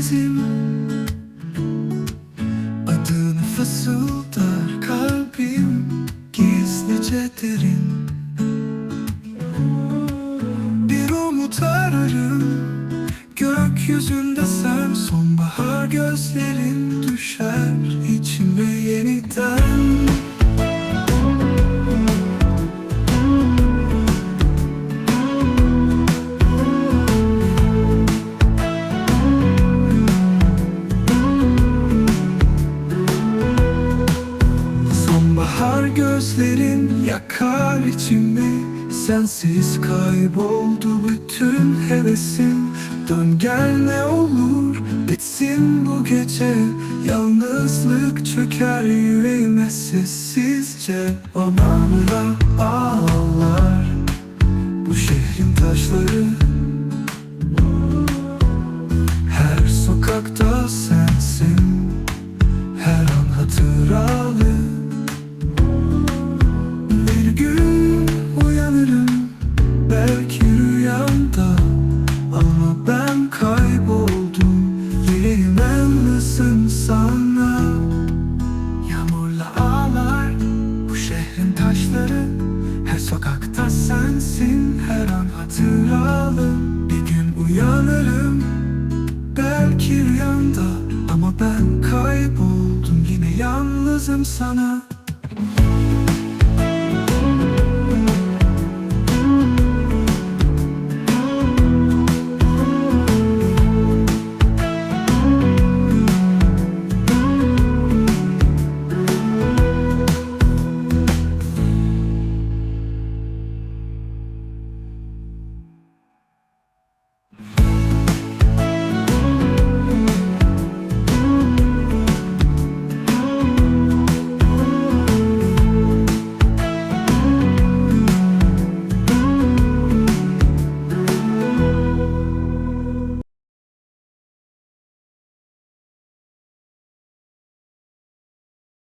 sensizim. Adını fısıldar kalbim gizlice derin. Bir umut ararım gökyüzünde sen. Sonbahar gözlerin düşer içime yeniden. Sonbahar gözlerin yakar içimi. Sensiz kayboldu bütün hevesim. Dön gel ne olur bitsin bu gece. Yalnızlık çöker yüreğime sessizce. Ormanla ağlar bu şehrin taşları. Her sokakta sensin, her an hatıralı. Bir gün uyanırım belki rüyamda, ama ben kayboldum yüreğim yalnızım sana. Yağmurla ağlar bu şehrin taşları. Her sokakta sensin, her an hatıralı. Bir gün uyanırım belki rüyamda, ama ben kayboldum yine yalnızım sana.